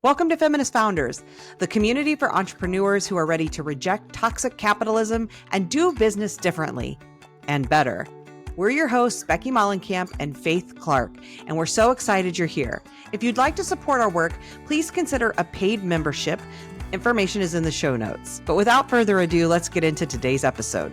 Welcome to Feminist Founders, the community for entrepreneurs who are ready to reject toxic capitalism and do business differently and better. We're your hosts, Becky Mollenkamp and Faith Clarke, and we're so excited you're here. If you'd like to support our work, please consider a paid membership. Information is in the show notes. But without further ado, let's get into today's episode.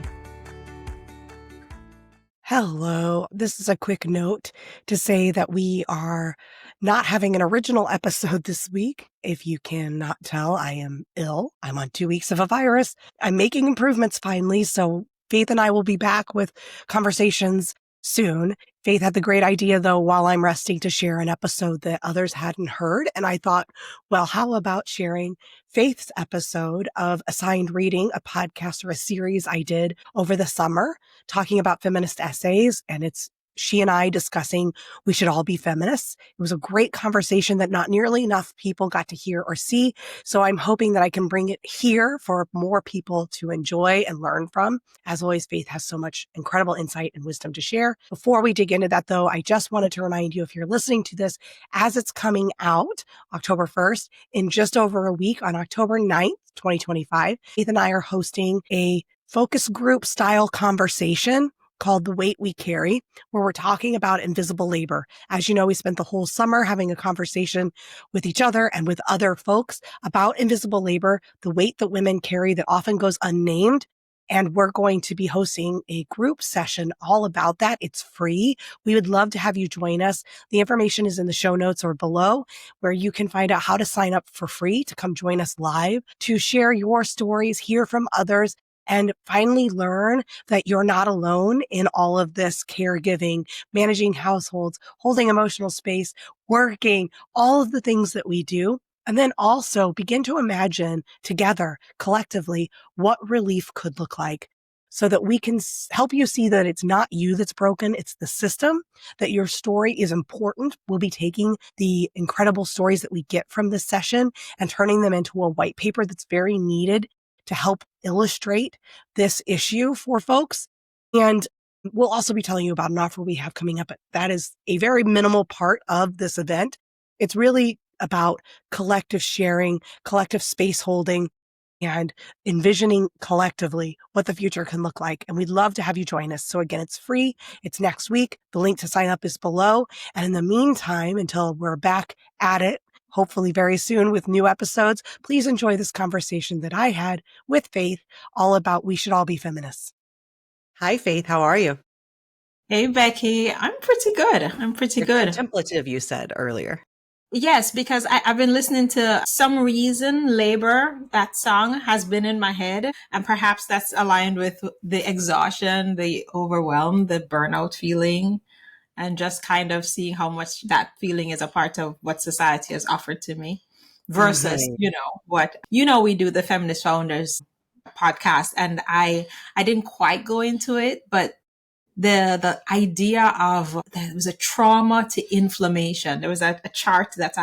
Hello. This is a quick note to say that we are not having an original episode this week. If you cannot tell, I am ill. I'm on 2 weeks of a virus. I'm making improvements finally. So Faith and I will be back with conversations soon. Faith had the great idea, though, while I'm resting, to share an episode that others hadn't heard. And I thought, well, how about sharing Faith's episode of Assigned Reading, a podcast or a series I did over the summer talking about feminist essays. And it's she and I discussing we should all be feminists. It was a great conversation that not nearly enough people got to hear or see. So I'm hoping that I can bring it here for more people to enjoy and learn from. As always, Faith has so much incredible insight and wisdom to share. Before we dig into that, though, I just wanted to remind you, if you're listening to this as it's coming out, October 1st, in just over a week on October 9th, 2025, Faith and I are hosting a focus group style conversation called The Weight We Carry, where we're talking about invisible labor. As you know, we spent the whole summer having a conversation with each other and with other folks about invisible labor, the weight that women carry that often goes unnamed. And we're going to be hosting a group session all about that. It's free. We would love to have you join us. The information is in the show notes or below, where you can find out how to sign up for free to come join us live, to share your stories, hear from others, and finally learn that you're not alone in all of this caregiving, managing households, holding emotional space, working, all of the things that we do. And then also begin to imagine together, collectively, what relief could look like, so that we can help you see that it's not you that's broken, it's the system, that your story is important. We'll be taking the incredible stories that we get from this session and turning them into a white paper that's very needed to help illustrate this issue for folks. And we'll also be telling you about an offer we have coming up. That is a very minimal part of this event. It's really about collective sharing, collective space holding, and envisioning collectively what the future can look like. And we'd love to have you join us. So again, it's free. It's next week. The link to sign up is below. And in the meantime, until we're back at it, hopefully very soon with new episodes, please enjoy this conversation that I had with Faith all about we should all be feminists. Hi, Faith. How are you? Hey, Becky. I'm pretty good. You're contemplative, you said earlier. Yes, because I've been listening to Some Reason Labor. That song has been in my head, and perhaps that's aligned with the exhaustion, the overwhelm, the burnout feeling, and just kind of seeing how much that feeling is a part of what society has offered to me versus, we do the Feminist Founders podcast, and I didn't quite go into it, but the idea of there was a trauma to inflammation. There was a chart that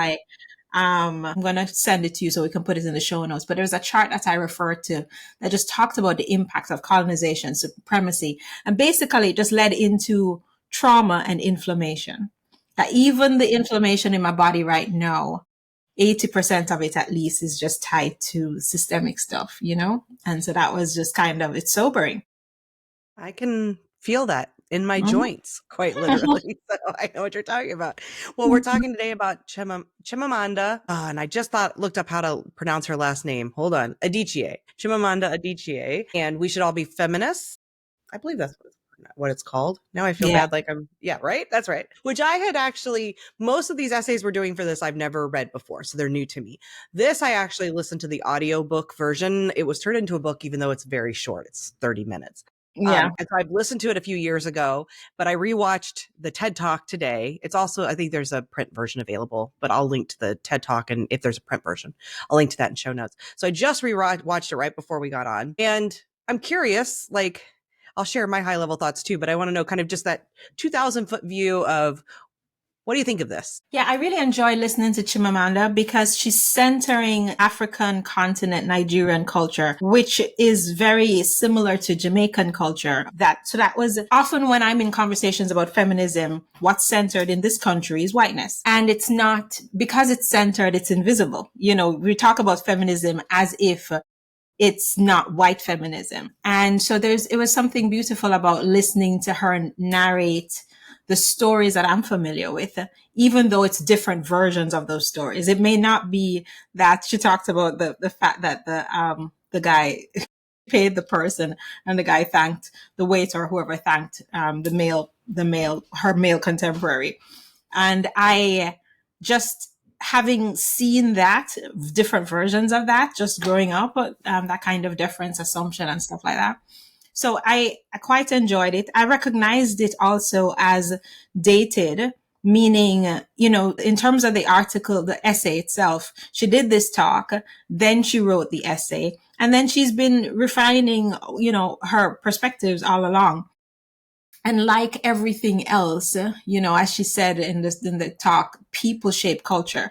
I'm going to send it to you so we can put it in the show notes. But there's a chart that I referred to that just talked about the impact of colonization, supremacy, and basically it just led into trauma and inflammation. That even the inflammation in my body right now, 80% of it at least is just tied to systemic stuff, And so that was just it's sobering. I can feel that in my joints, quite literally. So I know what you're talking about. Well, we're talking today about Chimamanda, and I just looked up how to pronounce her last name. Hold on. Adichie. Chimamanda Adichie. And we should all be feminists. I believe that's what it's called. Now I feel bad right? That's right. Which I had most of these essays we're doing for this, I've never read before. So they're new to me. This, I actually listened to the audiobook version. It was turned into a book, even though it's very short. It's 30 minutes. And so I've listened to it a few years ago, but I rewatched the TED Talk today. It's also, I think there's a print version available, but I'll link to the TED Talk. And if there's a print version, I'll link to that in show notes. So I just watched it right before we got on. And I'm curious, I'll share my high level thoughts too, but I want to know kind of just that 2,000 foot view of What do you think of this? Yeah, I really enjoy listening to Chimamanda because she's centering African continent Nigerian culture, which is very similar to Jamaican culture. So that was often when I'm in conversations about feminism, what's centered in this country is whiteness. And it's not, because it's centered, it's invisible. You know, we talk about feminism as if it's not white feminism. And so it was something beautiful about listening to her narrate the stories that I'm familiar with, even though it's different versions of those stories. It may not be that she talked about the fact that the guy paid the person and the guy thanked the waiter or whoever thanked, her male contemporary. And I just, having seen that, different versions of that, just growing up, that kind of difference, assumption and stuff like that. So I quite enjoyed it. I recognized it also as dated, meaning, you know, in terms of the article, the essay itself, she did this talk, then she wrote the essay, and then she's been refining, you know, her perspectives all along. And like everything else, you know, as she said in the talk, people shape culture.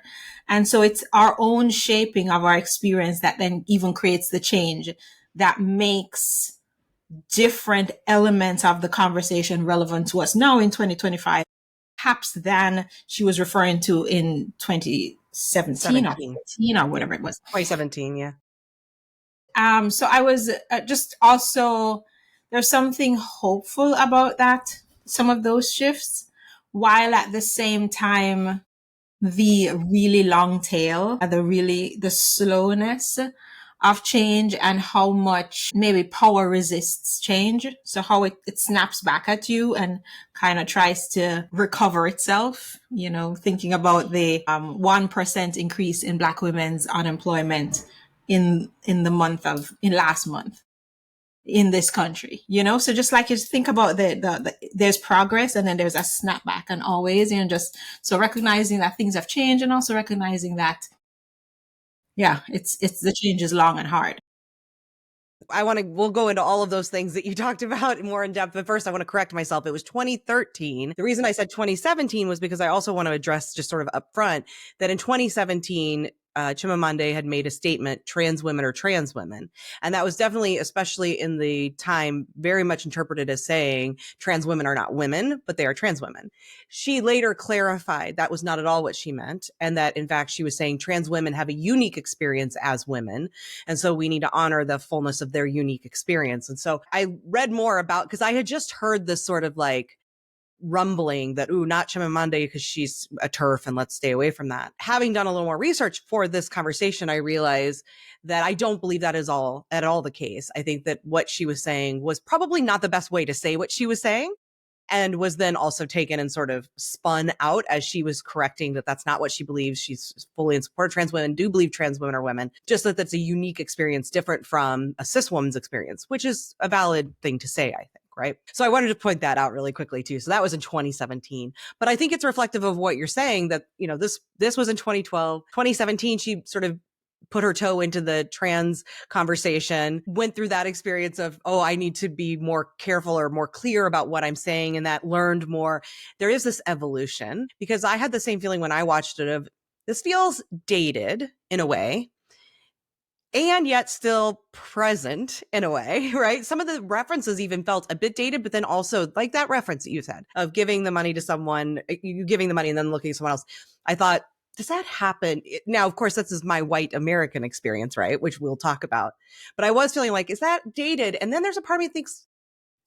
And so it's our own shaping of our experience that then even creates the change that makes different elements of the conversation relevant to us now in 2025, perhaps than she was referring to in 2017 or 2018 or whatever it was. 2017, yeah. So I was just also, there's something hopeful about that, some of those shifts, while at the same time, the really long tail, the slowness of change and how much maybe power resists change. So how it snaps back at you and kind of tries to recover itself, you know, thinking about the 1% increase in Black women's unemployment in last month in this country, you know? So just like you think about there's progress and then there's a snapback, and always, you know, just so recognizing that things have changed and also recognizing that, yeah, it's the change is long and hard. We'll go into all of those things that you talked about more in depth. But first, I want to correct myself. It was 2013. The reason I said 2017 was because I also want to address just sort of upfront that in 2017, Chimamanda had made a statement, trans women are trans women. And that was definitely, especially in the time, very much interpreted as saying trans women are not women, but they are trans women. She later clarified that was not at all what she meant. And that in fact, she was saying trans women have a unique experience as women. And so we need to honor the fullness of their unique experience. And so I read more about, because I had just heard this sort of like rumbling that, ooh, not Chimamanda because she's a TERF and let's stay away from that. Having done a little more research for this conversation, I realized that I don't believe that is at all the case. I think that what she was saying was probably not the best way to say what she was saying, and was then also taken and sort of spun out as she was correcting that that's not what she believes. She's fully in support of trans women, do believe trans women are women, just that that's a unique experience different from a cis woman's experience, which is a valid thing to say, I think. Right. So I wanted to point that out really quickly too. So that was in 2017, but I think it's reflective of what you're saying that, you know, this was in 2012, 2017, she sort of put her toe into the trans conversation, went through that experience of, oh, I need to be more careful or more clear about what I'm saying, and that learned more. There is this evolution, because I had the same feeling when I watched it of, this feels dated in a way, and yet still present in a way, right? Some of the references even felt a bit dated, but then also like that reference that you said of giving the money to someone, you giving the money and then looking at someone else. I thought, does that happen? Now, of course, this is my white American experience, right? Which we'll talk about. But I was feeling like, is that dated? And then there's a part of me that thinks,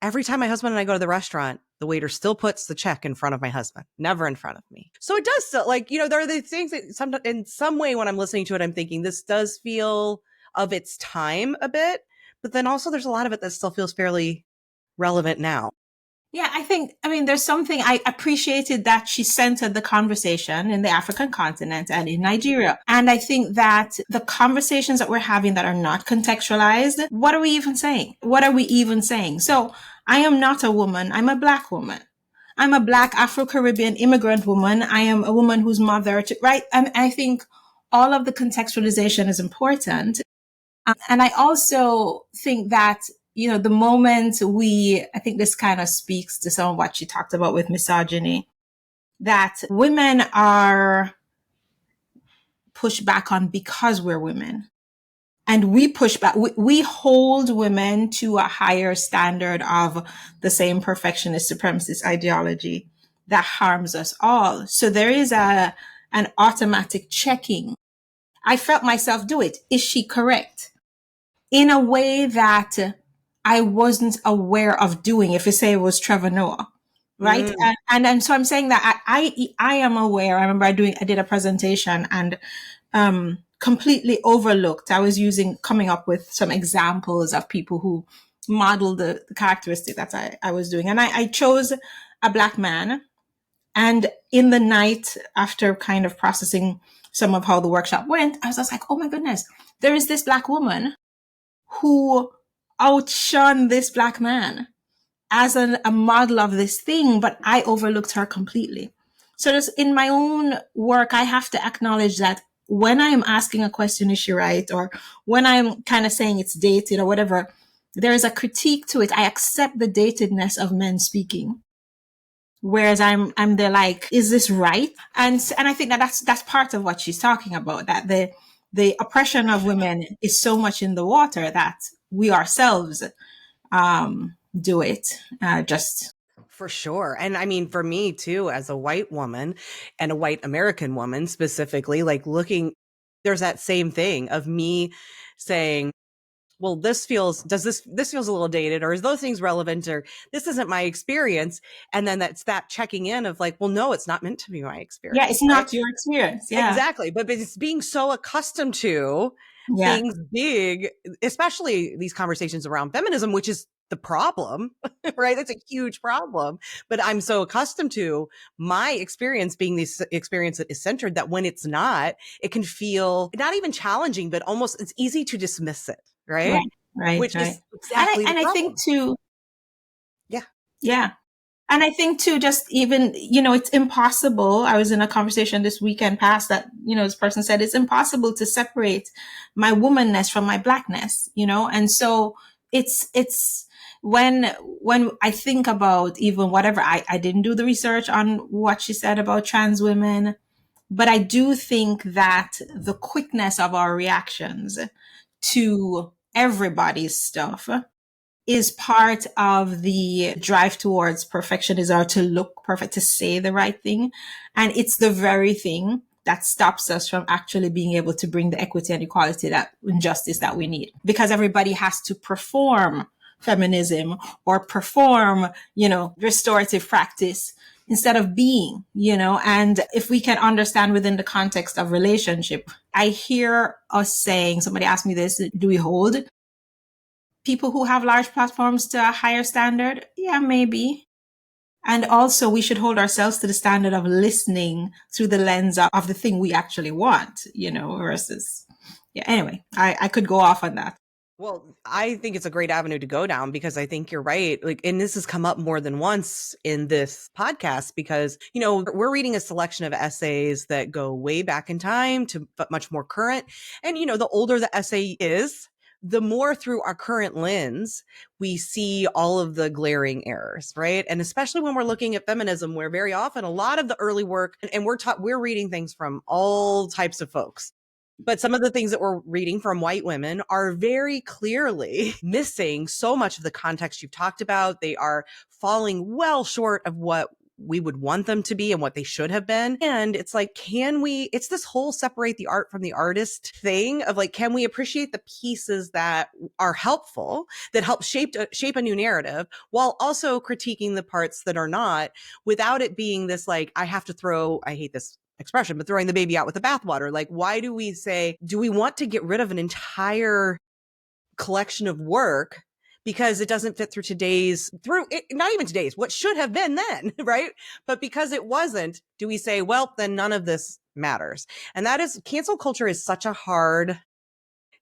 every time my husband and I go to the restaurant, the waiter still puts the check in front of my husband, never in front of me. So it does still, like, you know, there are these things that in some way when I'm listening to it, I'm thinking this does feel of its time a bit, but then also there's a lot of it that still feels fairly relevant now. Yeah, there's something I appreciated that she centered the conversation in the African continent and in Nigeria. And I think that the conversations that we're having that are not contextualized, what are we even saying? What are we even saying? So I am not a woman. I'm a Black woman. I'm a Black Afro-Caribbean immigrant woman. I am a woman whose mother, right? And I think all of the contextualization is important. And I also think that, you know, the moment I think this kind of speaks to some of what she talked about with misogyny. that women are pushed back on because we're women. And we push back, we hold women to a higher standard of the same perfectionist supremacist ideology that harms us all. So there is an automatic checking. I felt myself do it. Is she correct? In a way that I wasn't aware of doing, if you say it was Trevor Noah. Right. And so I'm saying that I am aware. I remember I did a presentation and completely overlooked. I was coming up with some examples of people who modeled the characteristic that I was doing. And I chose a Black man. And in the night, after kind of processing some of how the workshop went, I was just like, oh my goodness, there is this Black woman who outshone this Black man as a model of this thing, but I overlooked her completely. So just in my own work, I have to acknowledge that when I'm asking a question, is she right? Or when I'm kind of saying it's dated or whatever, there is a critique to it. I accept the datedness of men speaking. Whereas I'm there like, is this right? And I think that's part of what she's talking about, that the oppression of women is so much in the water that we ourselves, do it, just. For sure. And I mean, for me too, as a white woman and a white American woman specifically, like there's that same thing of me saying, well, this feels a little dated, or is those things relevant, or this isn't my experience. And then that's that checking in of like, well, no, it's not meant to be my experience. Yeah, it's not your experience. Yeah. Exactly. But it's being so accustomed to things big, especially these conversations around feminism, which is the problem, right? That's a huge problem. But I'm so accustomed to my experience being this experience that is centered that when it's not, it can feel not even challenging, but almost it's easy to dismiss it. Right. Which is exactly and I think too. Yeah. Yeah. And I think too, just even, it's impossible. I was in a conversation this weekend past that, this person said it's impossible to separate my womanness from my Blackness, and so it's when I think about even whatever, I didn't do the research on what she said about trans women, but I do think that the quickness of our reactions to everybody's stuff is part of the drive towards perfectionism, or to look perfect, to say the right thing. And it's the very thing that stops us from actually being able to bring the equity and equality and justice that we need. Because everybody has to perform feminism or perform, restorative practice instead of being, and if we can understand within the context of relationship, I hear us saying, somebody asked me this, do we hold people who have large platforms to a higher standard? Yeah, maybe. And also we should hold ourselves to the standard of listening through the lens of the thing we actually want, versus, anyway, I could go off on that. Well, I think it's a great avenue to go down, because I think you're right. Like, and this has come up more than once in this podcast, because, we're reading a selection of essays that go way back in time to much more current. And, the older the essay is, the more through our current lens, we see all of the glaring errors, right? And especially when we're looking at feminism, where very often a lot of the early work, and we're reading things from all types of folks. But some of the things that we're reading from white women are very clearly missing so much of the context you've talked about. They are falling well short of what we would want them to be and what they should have been. And it's like, it's this whole separate the art from the artist thing of like, can we appreciate the pieces that are helpful, that help shape a new narrative, while also critiquing the parts that are not, without it being this like, I hate this expression, but throwing the baby out with the bathwater. Like, why do we want to get rid of an entire collection of work because it doesn't fit not even today's, what should have been then, right? But because it wasn't, do we say, well, then none of this matters? And cancel culture is such a hard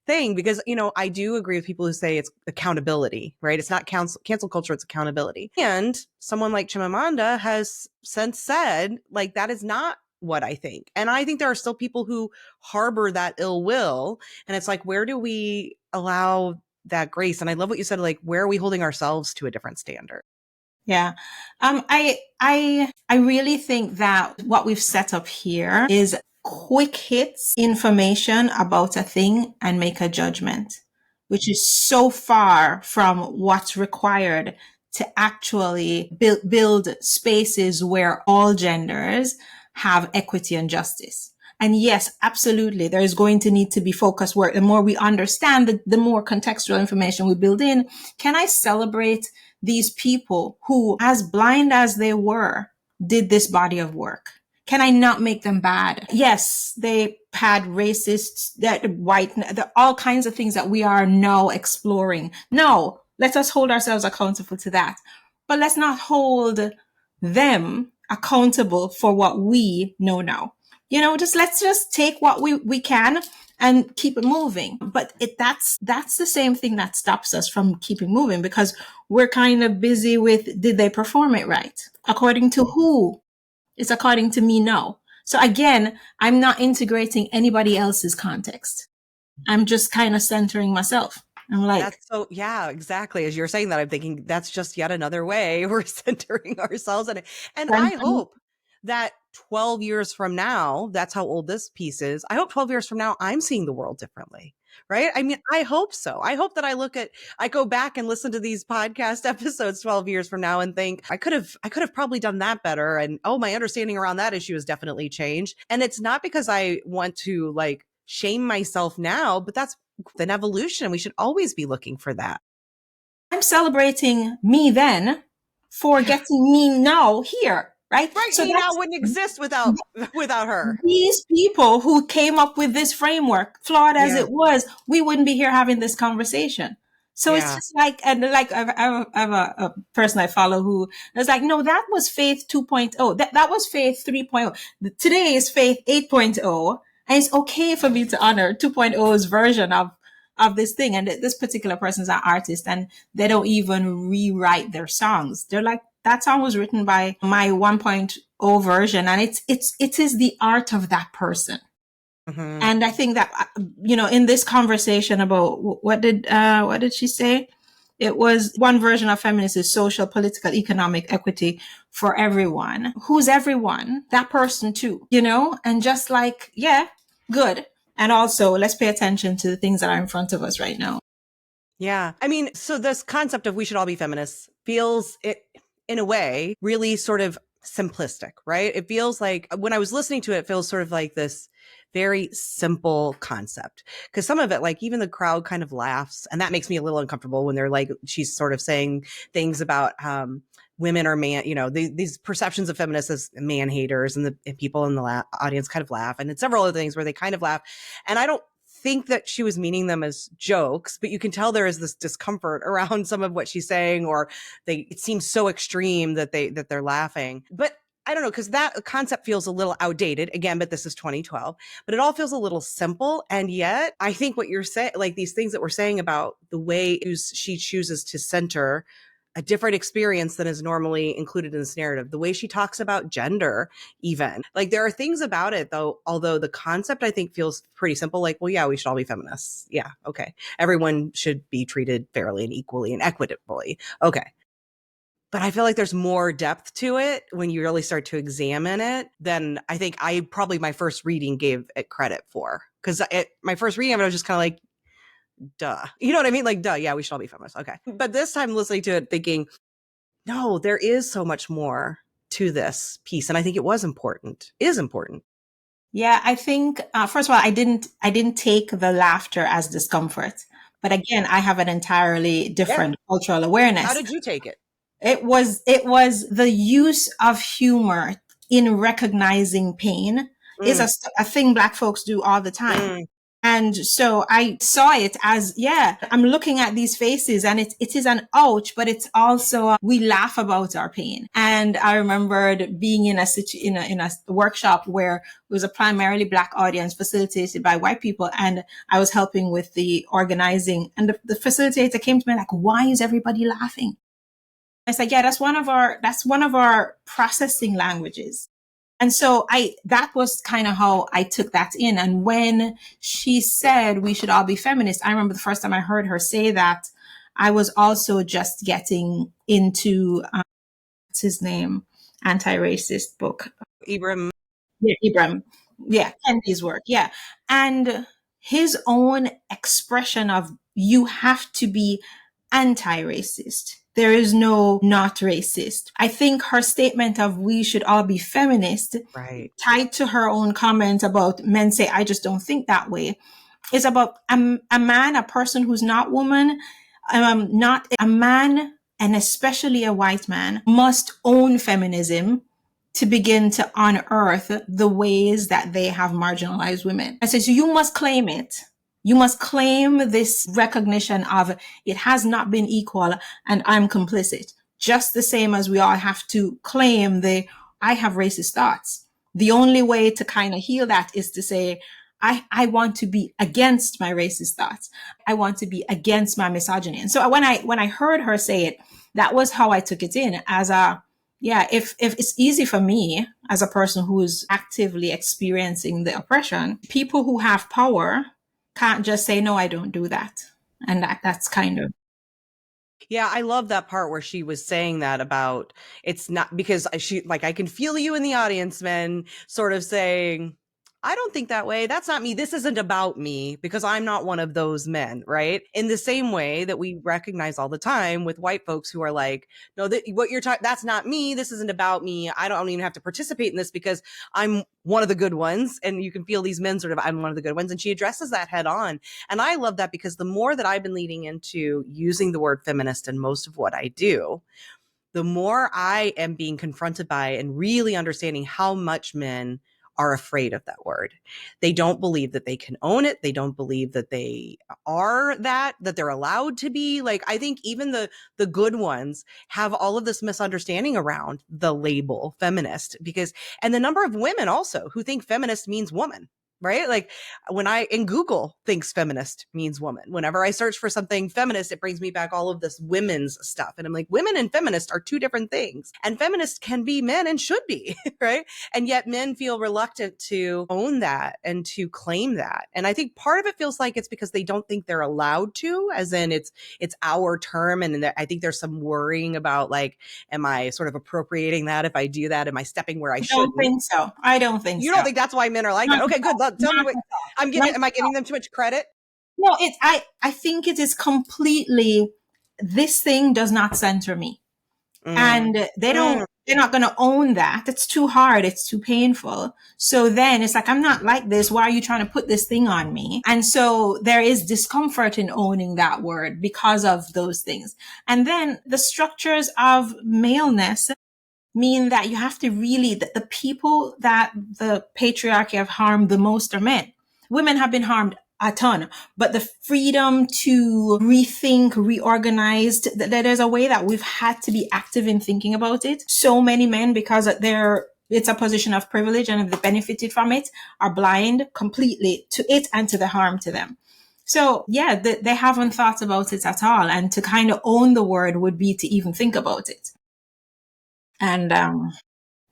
thing, because, I do agree with people who say it's accountability, right? It's not cancel culture, it's accountability. And someone like Chimamanda has since said, like, that is not what I think. And I think there are still people who harbor that ill will. And it's like, where do we allow that grace? And I love what you said, like, where are we holding ourselves to a different standard? Yeah. I really think that what we've set up here is quick hits information about a thing and make a judgment, which is so far from what's required to actually build spaces where all genders have equity and justice. And yes, absolutely, there is going to need to be focused work. The more we understand, the more contextual information we build in. Can I celebrate these people who, as blind as they were, did this body of work? Can I not make them bad? Yes, they had racists, that white, all kinds of things that we are now exploring. No, let us hold ourselves accountable to that. But let's not hold them accountable for what we know now. Let's just take what we can and keep it moving. But that's the same thing that stops us from keeping moving, because we're kind of busy with, did they perform it right? According to who? It's according to me, no. So again, I'm not integrating anybody else's context. I'm just kind of centering myself. I'm like, that's so, yeah, exactly. As you're saying that, I'm thinking that's just yet another way we're centering ourselves in it. And I hope that 12 years from now, that's how old this piece is. I hope 12 years from now, I'm seeing the world differently. Right. I mean, I hope so. I hope that I go back and listen to these podcast episodes 12 years from now and think I could have probably done that better. And oh, my understanding around that issue has definitely changed. And it's not because I want to like shame myself now, but that's an evolution. We should always be looking for that. I'm celebrating me then for getting me now here. Right. So me now wouldn't exist without her. These people who came up with this framework, flawed as it was, we wouldn't be here having this conversation. So it's just like, and like I have a person I follow who is like, no, that was Faith 2.0. That was Faith 3.0. Today is Faith 8.0. And it's okay for me to honor 2.0's version of this thing. And this particular person is an artist, and they don't even rewrite their songs. They're like, that song was written by my 1.0 version, and it is the art of that person. Mm-hmm. And I think that, in this conversation about what did she say? It was one version of feminism is social, political, economic equity for everyone. Who's everyone? That person too, and just like, yeah, good. And also let's pay attention to the things that are in front of us right now. Yeah. I mean, so this concept of we should all be feminists feels it, in a way, really sort of simplistic, right? It feels like when I was listening to it, it feels sort of like this very simple concept, because some of it, like even the crowd kind of laughs, and that makes me a little uncomfortable when they're like, she's sort of saying things about women are these perceptions of feminists as man haters, and the people in the audience kind of laugh, and it's several other things where they kind of laugh, and I don't think that she was meaning them as jokes, but you can tell there is this discomfort around some of what she's saying, or it seems so extreme that they're laughing. But I don't know, because that concept feels a little outdated again, but this is 2012, but it all feels a little simple. And yet I think what you're saying, like these things that we're saying about the way she chooses to center a different experience than is normally included in this narrative, the way she talks about gender, even like there are things about it though, although the concept I think feels pretty simple, like, well, yeah, we should all be feminists. Yeah. Okay. Everyone should be treated fairly and equally and equitably. Okay. But I feel like there's more depth to it when you really start to examine it than I think my first reading gave it credit for. Because my first reading of it, I was just kind of like, duh. You know what I mean? Like, duh, yeah, we should all be feminists. Okay. But this time listening to it, thinking, no, there is so much more to this piece. And I think it is important. Yeah, I think, first of all, I didn't take the laughter as discomfort. But again, I have an entirely different cultural awareness. How did you take it? It was the use of humor in recognizing pain is a thing Black folks do all the time. And so I saw it as, I'm looking at these faces, and it is an ouch, but it's also, we laugh about our pain. And I remembered being in a workshop where it was a primarily Black audience facilitated by white people. And I was helping with the organizing, and the facilitator came to me like, why is everybody laughing? I said, yeah, that's one of our processing languages. And so that was kind of how I took that in. And when she said we should all be feminists, I remember the first time I heard her say that, I was also just getting into what's his name? Anti-racist book. Ibram. Yeah, Ibram. Yeah, Kennedy's work. Yeah. And his own expression of you have to be anti-racist. There is no not racist. I think her statement of we should all be feminist, Right. tied to her own comment about men say, I just don't think that way, is about a man, a person who's not woman, not a man, and especially a white man, must own feminism to begin to unearth the ways that they have marginalized women. I say, so you must claim it. You must claim this recognition of it has not been equal and I'm complicit. Just the same as we all have to claim I have racist thoughts. The only way to kind of heal that is to say, I want to be against my racist thoughts. I want to be against my misogyny. And so when I heard her say it, that was how I took it in as if it's easy for me as a person who's actively experiencing the oppression, people who have power can't just say, no, I don't do that. And that's kind of. Yeah, I love that part where she was saying that about it's not because she like I can feel you in the audience, men, sort of saying, I don't think that way. That's not me. This isn't about me because I'm not one of those men, right? In the same way that we recognize all the time with white folks who are like, no, what you're talking, that's not me. This isn't about me. I don't even have to participate in this because I'm one of the good ones. And you can feel these men sort of, I'm one of the good ones. And she addresses that head on. And I love that because the more that I've been leading into using the word feminist in most of what I do, the more I am being confronted by and really understanding how much men are afraid of that word. They don't believe that they can own it. They don't believe that they are that they're allowed to be. Like, I think even the good ones have all of this misunderstanding around the label feminist and the number of women also who think feminist means woman. Right? Like when in Google thinks feminist means woman. Whenever I search for something feminist, it brings me back all of this women's stuff. And I'm like, women and feminist are two different things. And feminists can be men and should be, right? And yet men feel reluctant to own that and to claim that. And I think part of it feels like it's because they don't think they're allowed to, as in it's our term. And I think there's some worrying about like, am I sort of appropriating that? If I do that, am I stepping where I shouldn't? I don't think so. You don't think that's why men are like that? Okay, good. Tell me what am I giving them too much credit? No, I think it is completely, this thing does not center me. And they're not going to own that. It's too hard. It's too painful. So then it's like, I'm not like this. Why are you trying to put this thing on me? And so there is discomfort in owning that word because of those things. And then the structures of maleness mean that you have to really, the people that the patriarchy have harmed the most are men. Women have been harmed a ton, but the freedom to rethink, reorganize, there's a way that we've had to be active in thinking about it. So many men, because it's a position of privilege and they benefited from it, are blind completely to it and to the harm to them. So yeah, they haven't thought about it at all. And to kind of own the word would be to even think about it. And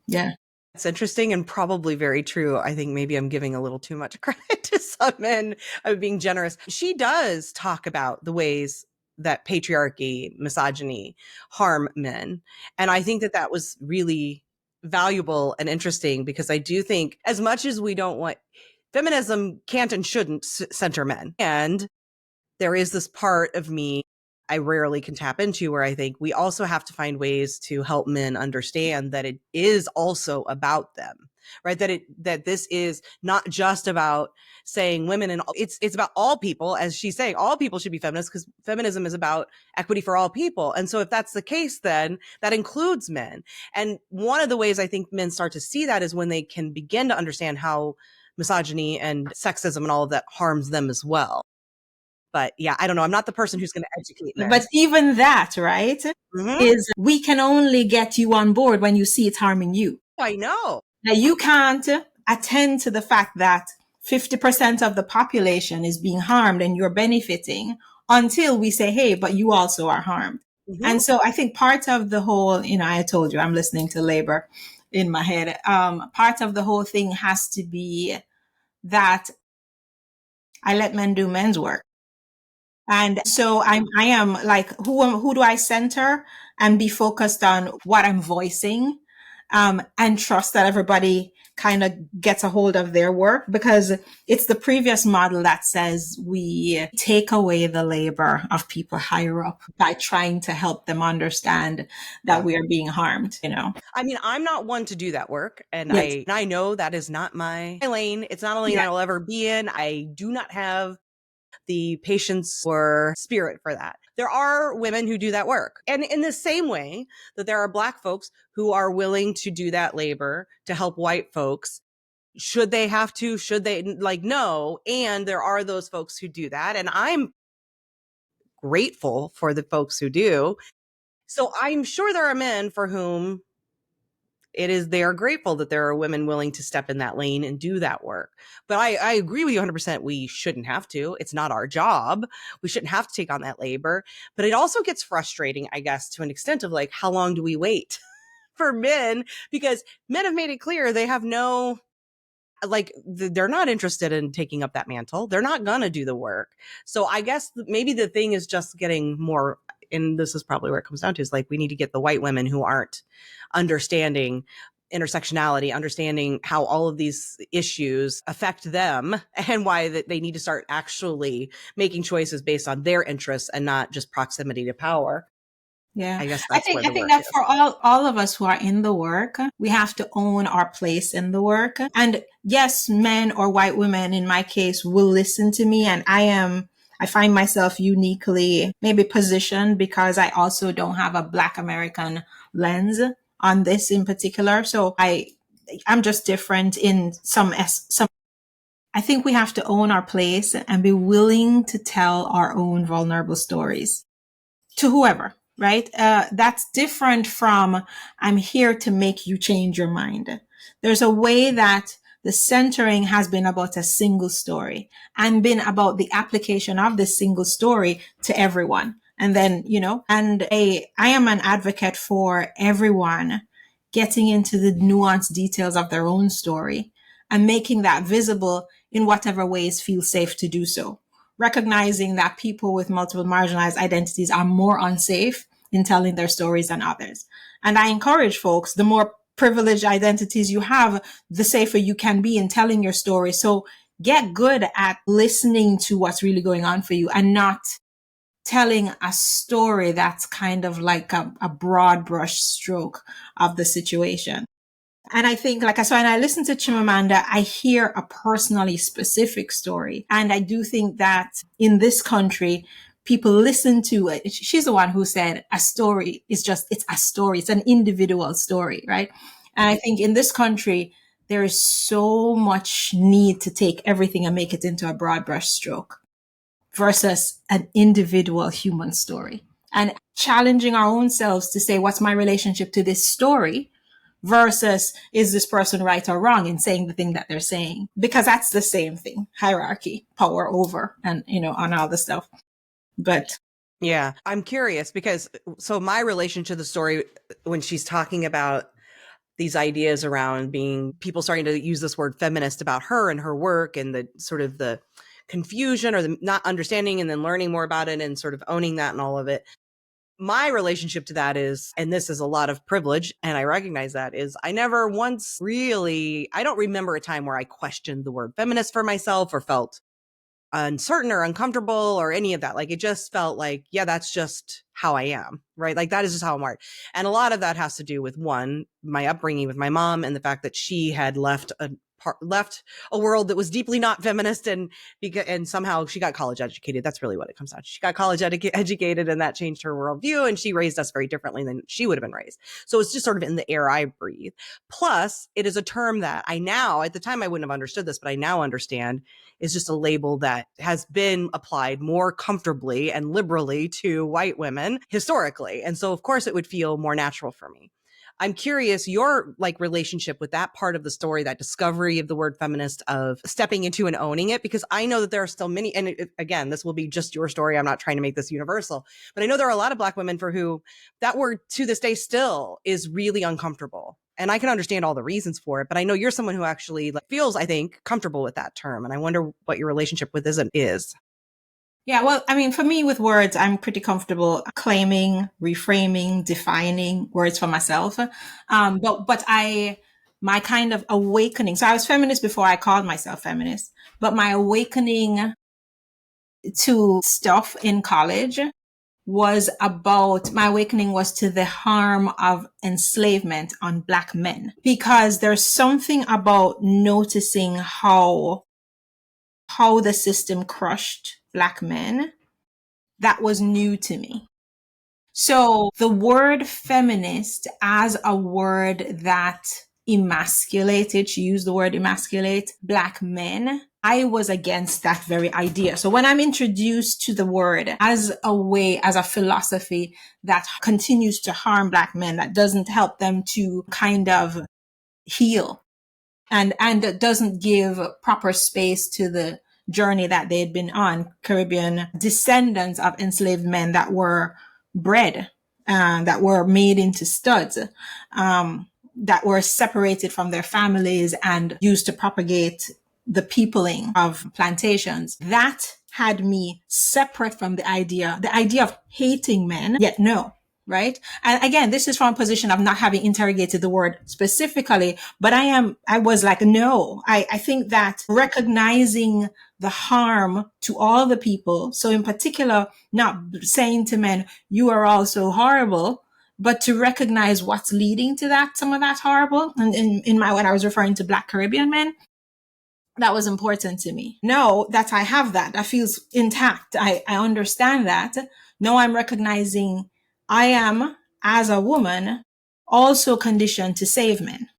yeah. It's interesting and probably very true. I think maybe I'm giving a little too much credit to some men. I'm being generous. She does talk about the ways that patriarchy, misogyny harm men. And I think that was really valuable and interesting because I do think as much as we don't want feminism can't and shouldn't center men. And there is this part of me I rarely can tap into where I think we also have to find ways to help men understand that it is also about them, right? That this is not just about saying women and it's about all people, as she's saying, all people should be feminists because feminism is about equity for all people. And so if that's the case, then that includes men. And one of the ways I think men start to see that is when they can begin to understand how misogyny and sexism and all of that harms them as well. But yeah, I don't know. I'm not the person who's going to educate men. But even that, right, is we can only get you on board when you see it's harming you. I know. Now, you can't attend to the fact that 50% of the population is being harmed and you're benefiting until we say, hey, but you also are harmed. And so I think part of the whole, I told you I'm listening to labor in my head. Part of the whole thing has to be that I let men do men's work. And so I am like, who do I center and be focused on what I'm voicing, and trust that everybody kind of gets a hold of their work, because it's the previous model that says we take away the labor of people higher up by trying to help them understand that we are being harmed, you know? I mean, I'm not one to do that work. And Yes. I know that is not my lane. It's not a lane Yeah. I'll ever be in. I do not have the patience or spirit for that. There are women who do that work. And in the same way that there are Black folks who are willing to do that labor to help white folks, should they have to? Should they? Like, no. And there are those folks who do that. And I'm grateful for the folks who do. So I'm sure there are men for whom they are grateful that there are women willing to step in that lane and do that work. But I agree with you 100%. We shouldn't have to. It's not our job. We shouldn't have to take on that labor. But it also gets frustrating, I guess, to an extent of like, how long do we wait for men? Because men have made it clear they have no, like, they're not interested in taking up that mantle. They're not going to do the work. So I guess maybe the thing is just getting more, and this is probably where it comes down to, is like, we need to get the white women who aren't understanding intersectionality, understanding how all of these issues affect them, and why that they need to start actually making choices based on their interests and not just proximity to power. Yeah. I guess that's where I the think work that is. for all of us who are in the work, we have to own our place in the work. And yes, men or white women in my case will listen to me, and I find myself uniquely maybe positioned because I also don't have a Black American lens on this in particular. So I'm just different in some. I think we have to own our place and be willing to tell our own vulnerable stories to whoever, right? That's different from I'm here to make you change your mind. There's a way that the centering has been about a single story and been about the application of this single story to everyone. And then, I am an advocate for everyone getting into the nuanced details of their own story and making that visible in whatever ways feel safe to do so, recognizing that people with multiple marginalized identities are more unsafe in telling their stories than others. And I encourage folks, the more privileged identities you have, the safer you can be in telling your story. So get good at listening to what's really going on for you and not telling a story that's kind of like a broad brush stroke of the situation. And I think, like, so when I listen to Chimamanda, I hear a personally specific story. And I do think that in this country, people listen to it. She's the one who said a story is it's a story. It's an individual story, right? And I think in this country, there is so much need to take everything and make it into a broad brush stroke versus an individual human story, and challenging our own selves to say, what's my relationship to this story? Versus, is this person right or wrong in saying the thing that they're saying? Because that's the same thing. Hierarchy, power over, and, on all the stuff. But yeah, I'm curious because so my relation to the story, when she's talking about these ideas around being people starting to use this word feminist about her and her work, and the sort of the confusion or the not understanding and then learning more about it and sort of owning that and all of it. My relationship to that is, and this is a lot of privilege, and I recognize that, is I never once really, I don't remember a time where I questioned the word feminist for myself or felt uncertain or uncomfortable or any of that. Like, it just felt like, yeah, that's just how I am, right? Like, that is just how I'm wired. And a lot of that has to do with, one, my upbringing with my mom and the fact that she had left a world that was deeply not feminist, and somehow she got college educated. That's really what it comes down to. She got college educated, and that changed her worldview, and she raised us very differently than she would have been raised. So it's just sort of in the air I breathe. Plus, it is a term that I now, at the time I wouldn't have understood this, but I now understand is just a label that has been applied more comfortably and liberally to white women historically. And so, of course, it would feel more natural for me. I'm curious your relationship with that part of the story, that discovery of the word feminist, of stepping into and owning it, because I know that there are still many, and again, this will be just your story. I'm not trying to make this universal, but I know there are a lot of Black women for who that word to this day still is really uncomfortable. And I can understand all the reasons for it, but I know you're someone who actually feels, I think, comfortable with that term. And I wonder what your relationship with it is. Yeah, well, I mean, for me with words, I'm pretty comfortable claiming, reframing, defining words for myself. But my kind of awakening. So I was feminist before I called myself feminist, but my awakening to stuff in college was about my awakening was to the harm of enslavement on Black men, because there's something about noticing how the system crushed Black men that was new to me. So the word feminist as a word that emasculated, she used the word emasculate Black men. I was against that very idea. So when I'm introduced to the word as a way, as a philosophy that continues to harm Black men, that doesn't help them to kind of heal, and doesn't give proper space to the journey that they'd been on, Caribbean descendants of enslaved men that were bred, that were made into studs, that were separated from their families and used to propagate the peopling of plantations. That had me separate from the idea of hating men, yet no. Right. And again, this is from a position of not having interrogated the word specifically, but I was like, no, I think that recognizing the harm to all the people. So in particular, not saying to men, you are all so horrible, but to recognize what's leading to that, some of that horrible. And when I was referring to Black Caribbean men, that was important to me. No, that I have that. That feels intact. I understand that. No, I'm recognizing I am, as a woman, also conditioned to save men.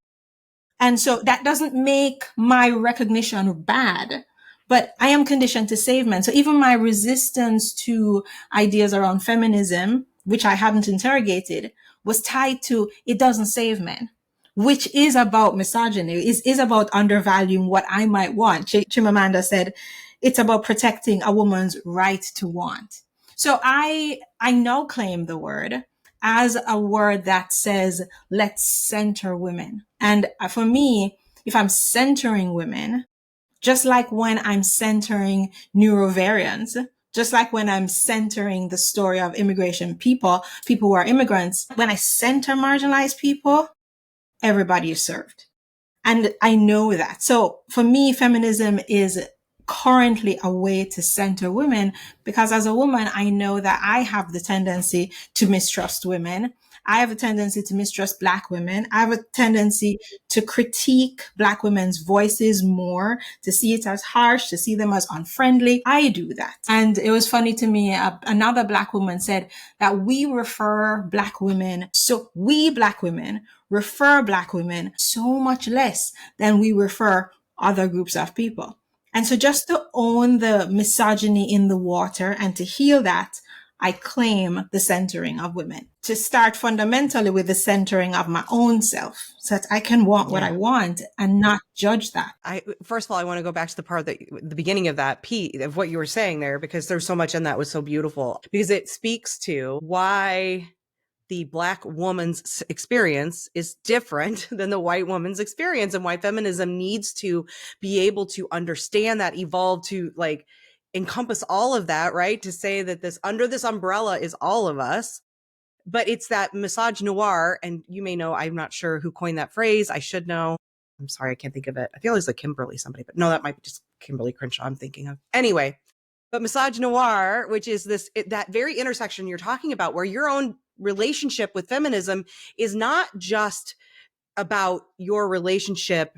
And so that doesn't make my recognition bad, but I am conditioned to save men. So even my resistance to ideas around feminism, which I hadn't interrogated, was tied to it doesn't save men, which is about misogyny, is about undervaluing what I might want. Chimamanda said, it's about protecting a woman's right to want. So I now claim the word as a word that says, let's center women. And for me, if I'm centering women, just like when I'm centering neurovariants, just like when I'm centering the story of immigration people who are immigrants, when I center marginalized people, everybody is served. And I know that. So for me, feminism is currently a way to center women, because as a woman, I know that I have the tendency to mistrust women. I have a tendency to mistrust Black women. I have a tendency to critique Black women's voices more, to see it as harsh, to see them as unfriendly. I do that. And it was funny to me, another Black woman said that we Black women refer Black women so much less than we refer other groups of people. And so just to own the misogyny in the water and to heal that, I claim the centering of women, to start fundamentally with the centering of my own self so that I can want what I want and not judge that. First of all, I want to go back to the part that the beginning of that Pete, of what you were saying there, because there's so much in that was so beautiful, because it speaks to why the Black woman's experience is different than the white woman's experience, and why feminism needs to be able to understand that, evolve to like encompass all of that, right? To say that this under this umbrella is all of us. But it's that misogynoir, and you may know, I'm not sure who coined that phrase. I should know. I'm sorry, I can't think of it. I feel like it's like Kimberly somebody, but no, that might be just Kimberly Crenshaw I'm thinking of. Anyway, but misogynoir, which is that very intersection you're talking about, where your own relationship with feminism is not just about your relationship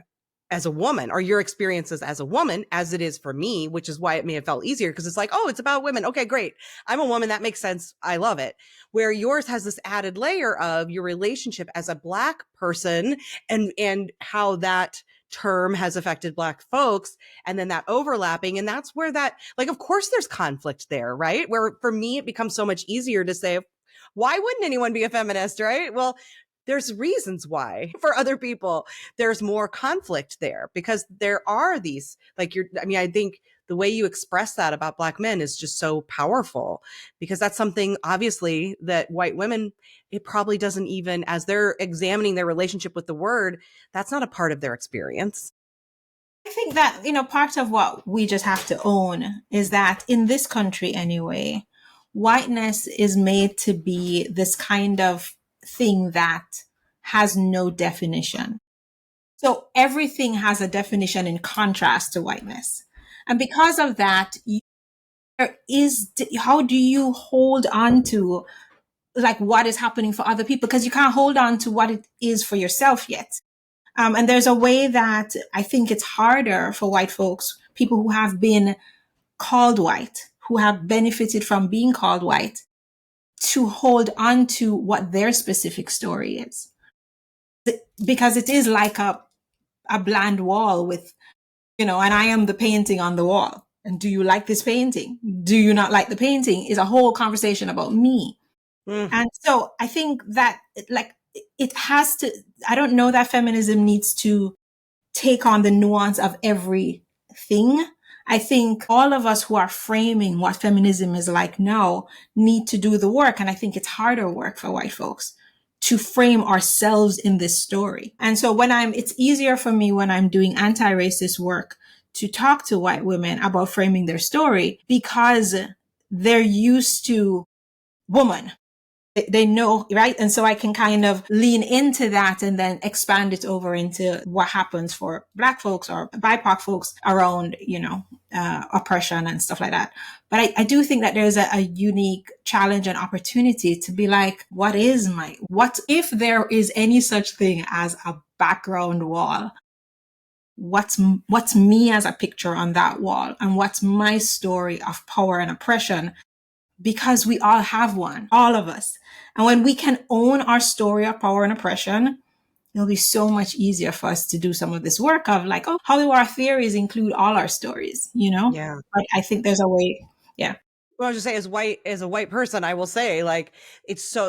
as a woman or your experiences as a woman, as it is for me, which is why it may have felt easier, because it's like, oh, it's about women. Okay, great. I'm a woman. That makes sense. I love it. Where yours has this added layer of your relationship as a Black person, and how that term has affected Black folks, and then that overlapping. And that's where that, like, of course there's conflict there, right? Where for me, it becomes so much easier to say, why wouldn't anyone be a feminist, right? Well, there's reasons why. For other people, there's more conflict there, because there are these, like, I think the way you express that about Black men is just so powerful, because that's something obviously that white women, it probably doesn't even, as they're examining their relationship with the word, that's not a part of their experience. I think that, part of what we just have to own is that in this country anyway, whiteness is made to be this kind of thing that has no definition. So everything has a definition in contrast to whiteness. And because of that, how do you hold on to like what is happening for other people? Because you can't hold on to what it is for yourself yet. And there's a way that I think it's harder for white folks, people who have been called white, who have benefited from being called white, to hold on to what their specific story is. Because it is like a bland wall with, and I am the painting on the wall. And do you like this painting? Do you not like the painting? Is a whole conversation about me. And so I think that like it has to, I don't know that feminism needs to take on the nuance of everything. I think all of us who are framing what feminism is like now need to do the work. And I think it's harder work for white folks to frame ourselves in this story. And so it's easier for me when I'm doing anti-racist work to talk to white women about framing their story because they're used to woman. They know, right? And so I can kind of lean into that and then expand it over into what happens for Black folks or BIPOC folks around, oppression and stuff like that. But I do think that there's a unique challenge and opportunity to be like, what if there is any such thing as a background wall? What's me as a picture on that wall? And what's my story of power and oppression? Because we all have one, all of us. And when we can own our story of power and oppression, it'll be so much easier for us to do some of this work of like, how do our theories include all our stories, Yeah. But I think there's a way. Yeah. Well, I was just say, as a white person, I will say, like,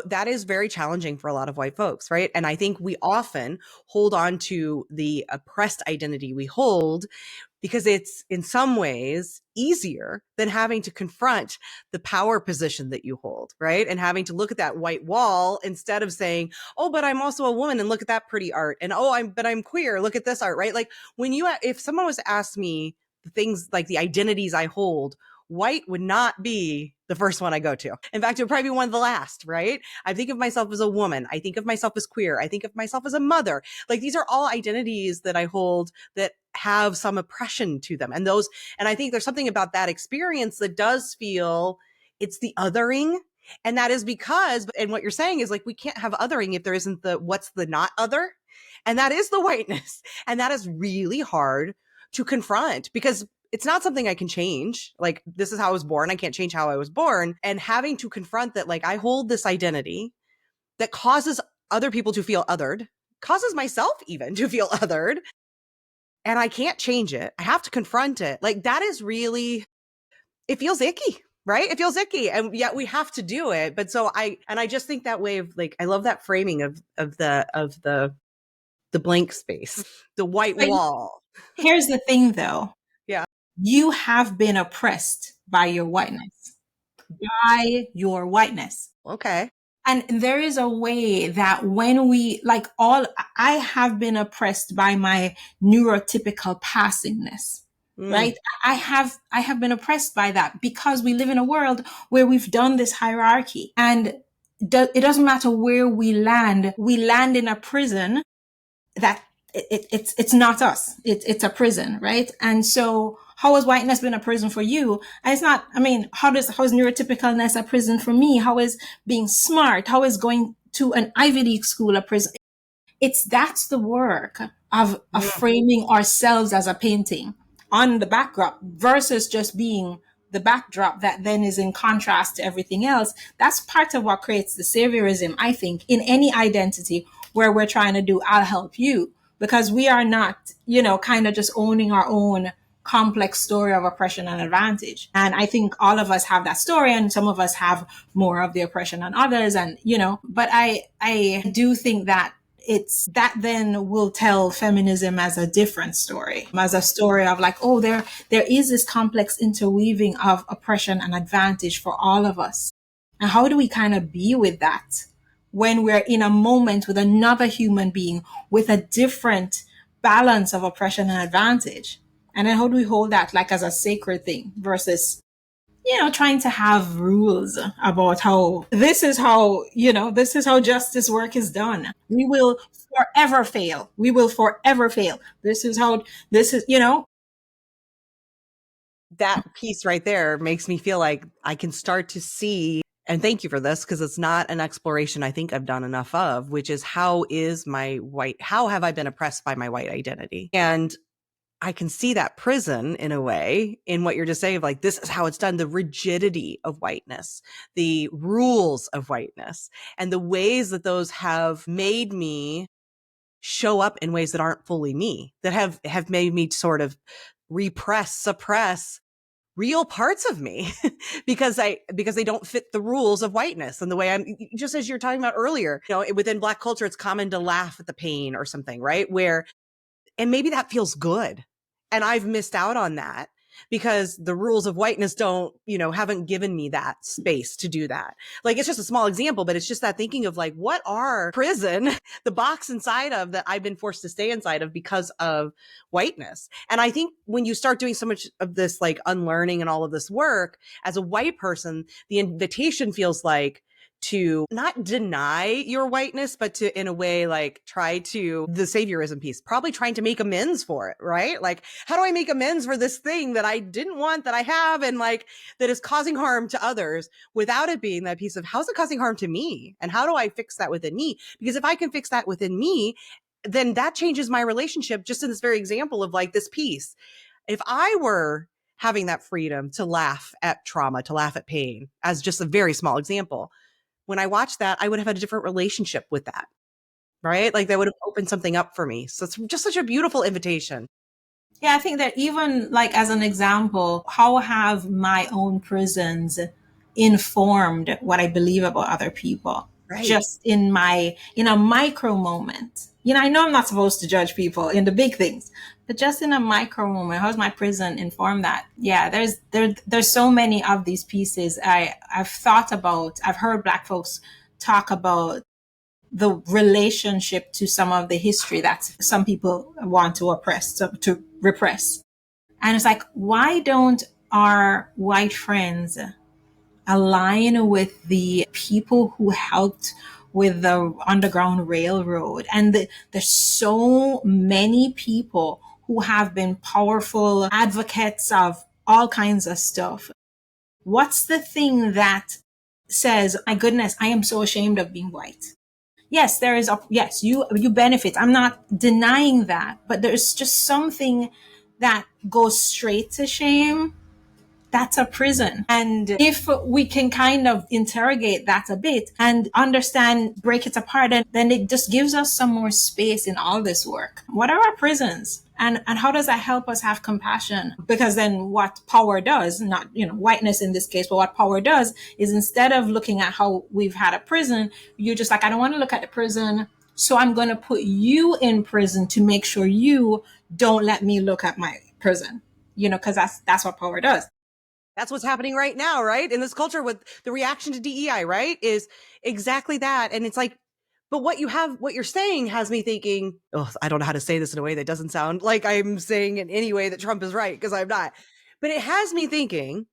that is very challenging for a lot of white folks, right? And I think we often hold on to the oppressed identity we hold because it's in some ways easier than having to confront the power position that you hold, right? And having to look at that white wall instead of saying, oh, but I'm also a woman and look at that pretty art. And but I'm queer, look at this art, right? Like if someone was to ask me the things like the identities I hold, white would not be the first one I go to. In fact, it would probably be one of the last, right? I think of myself as a woman. I think of myself as queer. I think of myself as a mother. Like these are all identities that I hold that have some oppression to them. And I think there's something about that experience that does feel it's the othering. And that is because, and what you're saying is like, we can't have othering if there isn't what's the not other. And that is the whiteness. And that is really hard to confront because it's not something I can change. Like, this is how I was born. I can't change how I was born. And having to confront that, like, I hold this identity that causes other people to feel othered, causes myself even to feel othered. And I can't change it. I have to confront it. Like, that is really, it feels icky, right? It feels icky. And yet we have to do it. But I just think that way of like, I love that framing of the blank space, the white wall. Here's the thing though. Yeah. You have been oppressed by your whiteness. Okay. And there is a way that when I have been oppressed by my neurotypical passingness, right? I have been oppressed by that because we live in a world where we've done this hierarchy and it doesn't matter where we land in a prison that it's not us. It's a prison, right? And so how has whiteness been a prison for you? And it's not, how is neurotypicalness a prison for me? How is being smart? How is going to an Ivy League school a prison? That's the work of framing ourselves as a painting on the backdrop versus just being the backdrop that then is in contrast to everything else. That's part of what creates the saviorism, I think, in any identity where we're trying to do, I'll help you, because we are not, kind of just owning our own complex story of oppression and advantage. And I think all of us have that story and some of us have more of the oppression than others. And, but I do think that that then will tell feminism as a different story, as a story of like, oh, there is this complex interweaving of oppression and advantage for all of us. And how do we kind of be with that when we're in a moment with another human being with a different balance of oppression and advantage. And then how do we hold that like as a sacred thing versus, trying to have rules about how this is how, this is how justice work is done. We will forever fail. We will forever fail. This is how, this is, That piece right there makes me feel like I can start to see, and thank you for this, because it's not an exploration I think I've done enough of, which is how have I been oppressed by my white identity? And I can see that prison in a way in what you're just saying of like, this is how it's done, the rigidity of whiteness, the rules of whiteness, and the ways that those have made me show up in ways that aren't fully me, that have made me sort of repress, suppress real parts of me because they don't fit the rules of whiteness and the way I'm, just as you're talking about earlier, within Black culture, it's common to laugh at the pain or something, right? And maybe that feels good. And I've missed out on that because the rules of whiteness haven't given me that space to do that. Like, it's just a small example, but it's just that thinking of like, what are prison, the box inside of that I've been forced to stay inside of because of whiteness. And I think when you start doing so much of this, like unlearning and all of this work as a white person, the invitation feels like to not deny your whiteness, but to, in a way, like try to, the saviorism piece, probably trying to make amends for it, right? Like, how do I make amends for this thing that I didn't want, that I have, and like, that is causing harm to others without it being that piece of how's it causing harm to me? And how do I fix that within me? Because if I can fix that within me, then that changes my relationship, just in this very example of like this piece. If I were having that freedom to laugh at trauma, to laugh at pain, as just a very small example, when I watched that, I would have had a different relationship with that, right? Like that would have opened something up for me. So it's just such a beautiful invitation. Yeah, I think that even like as an example, how have my own prisons informed what I believe about other people? Right. Just in a micro moment. I know I'm not supposed to judge people in the big things, but just in a micro moment, how's my prison informed that? Yeah, there's so many of these pieces I've heard Black folks talk about the relationship to some of the history that some people want to to repress. And it's like, why don't our white friends align with the people who helped with the Underground Railroad? And there's so many people who have been powerful advocates of all kinds of stuff. What's the thing that says, my goodness, I am so ashamed of being white? Yes, yes, you benefit. I'm not denying that, but there's just something that goes straight to shame. That's a prison. And if we can kind of interrogate that a bit and understand, break it apart, and then it just gives us some more space in all this work. What are our prisons? And how does that help us have compassion? Because then what power does, not, whiteness in this case, but what power does is instead of looking at how we've had a prison, you're just like, I don't want to look at the prison. So I'm going to put you in prison to make sure you don't let me look at my prison, because that's what power does. That's what's happening right now, right? In this culture with the reaction to DEI, right? Is exactly that. And it's like, but what you're saying has me thinking, oh, I don't know how to say this in a way that doesn't sound like I'm saying in any way that Trump is right, because I'm not. But it has me thinking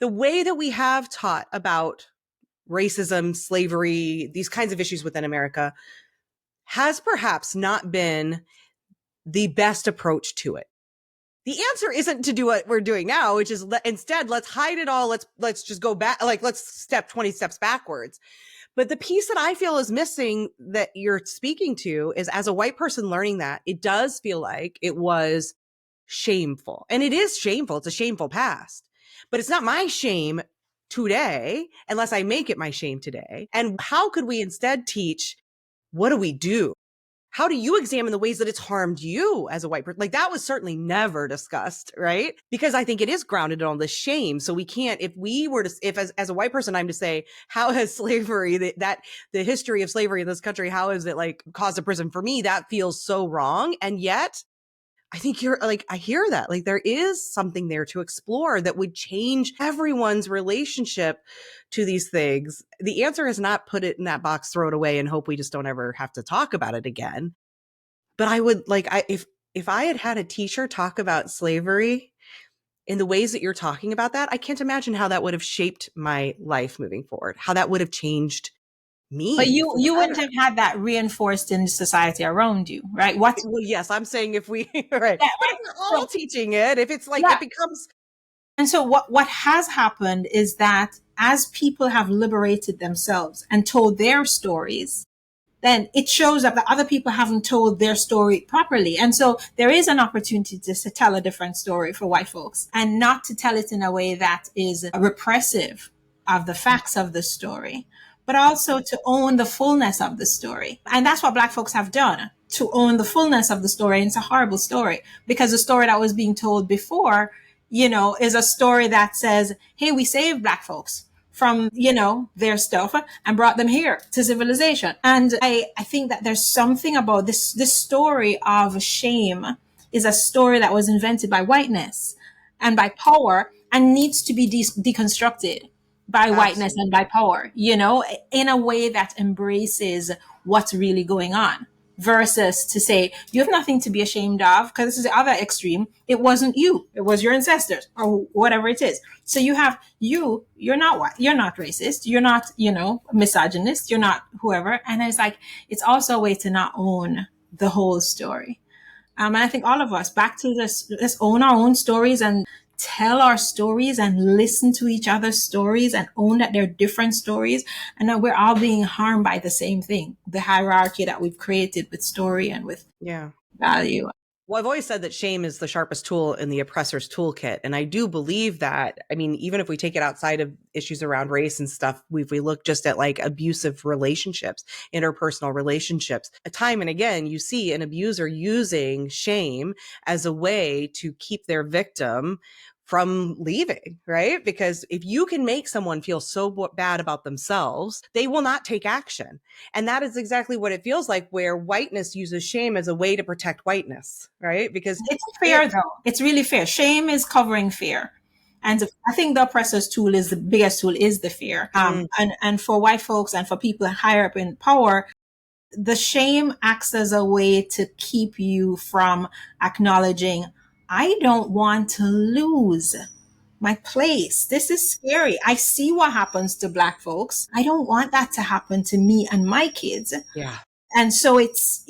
the way that we have taught about racism, slavery, these kinds of issues within America has perhaps not been the best approach to it. The answer isn't to do what we're doing now, which is instead, let's hide it all. Let's just go back. Like, let's step 20 steps backwards. But the piece that I feel is missing that you're speaking to is, as a white person learning that, it does feel like it was shameful. And it is shameful. It's a shameful past, but it's not my shame today unless I make it my shame today. And how could we instead teach, what do we do? How do you examine the ways that it's harmed you as a white person? Like, that was certainly never discussed, right? Because I think it is grounded on the shame. So we can't, if as a white person, I'm to say, how has slavery, the history of slavery in this country, how has it like caused a prison? For me, that feels so wrong. And yet I think I hear that, like, there is something there to explore that would change everyone's relationship to these things. The answer is not put it in that box, throw it away, and hope we just don't ever have to talk about it again. But I would like, if I had had a teacher talk about slavery in the ways that you're talking about that, I can't imagine how that would have shaped my life moving forward, how that would have changed But me for the you wouldn't better. have had that reinforced in the society around you, right? What? Well, yes, I'm saying if we, right. Yeah, But right. if we're all teaching it, if it's like, Yeah. it becomes, And so what has happened is that as people have liberated themselves and told their stories, then it shows up that other people haven't told their story properly. And so there is an opportunity to tell a different story for white folks and not to tell it in a way that is repressive of the facts of the story, but also to own the fullness of the story. And that's what Black folks have done, to own the fullness of the story. And it's a horrible story because the story that was being told before, is a story that says, hey, we saved Black folks from, their stuff and brought them here to civilization. And I think that there's something about this story of shame is a story that was invented by whiteness and by power and needs to be deconstructed by whiteness and by absolutely. power, in a way that embraces what's really going on versus to say you have nothing to be ashamed of, because this is the other extreme. It wasn't you, it was your ancestors or whatever it is. So you're not white, you're not racist, you're not misogynist, you're not whoever. And it's like it's also a way to not own the whole story. And I think all of us back to this, let's own our own stories and tell our stories and listen to each other's stories and own that they're different stories and that we're all being harmed by the same thing, the hierarchy that we've created with story and with Yeah. value. Well, I've always said that shame is the sharpest tool in the oppressor's toolkit. And I do believe that. I mean, even if we take it outside of issues around race and stuff, if we look just at like abusive relationships, interpersonal relationships, time and again, you see an abuser using shame as a way to keep their victim from leaving, right? Because if you can make someone feel so bad about themselves, they will not take action. And that is exactly what it feels like, where whiteness uses shame as a way to protect whiteness, right? Because It's fair though. It's really fair. Shame is covering fear. And I think the oppressor's tool is the biggest tool is the fear. And for white folks and for people higher up in power, the shame acts as a way to keep you from acknowledging, I don't want to lose my place. This is scary. I see what happens to Black folks. I don't want that to happen to me and my kids. yeah. And so it's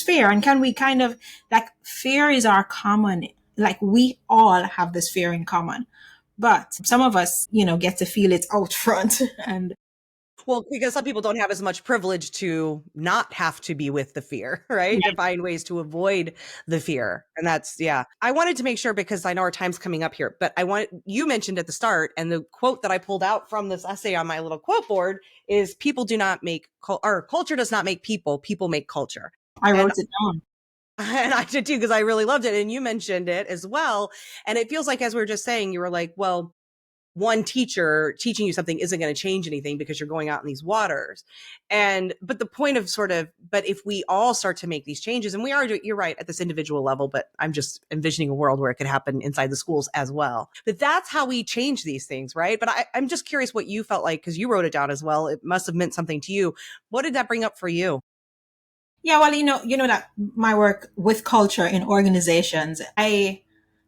fear. And can we kind of like fear is our common, like we all have this fear in common. But some of us, get to feel it out front. And Well, because some people don't have as much privilege to not have to be with the fear, right? To find ways to avoid the fear. And that's, yeah. I wanted to make sure, because I know our time's coming up here, but you mentioned at the start, and the quote that I pulled out from this essay on my little quote board is, people do not make, or culture does not make people, people make culture. I And wrote it down. and I did too, because I really loved it. And you mentioned it as well. And it feels like, as we were just saying, you were like, well, one teacher teaching you something isn't going to change anything because you're going out in these waters. But the point of but if we all start to make these changes, and we are, you're right, at this individual level, but I'm just envisioning a world where it could happen inside the schools as well. But that's how we change these things, right? But I'm just curious what you felt like, because you wrote it down as well. It must have meant something to you. What did that bring up for you? Yeah, well, that my work with culture in organizations,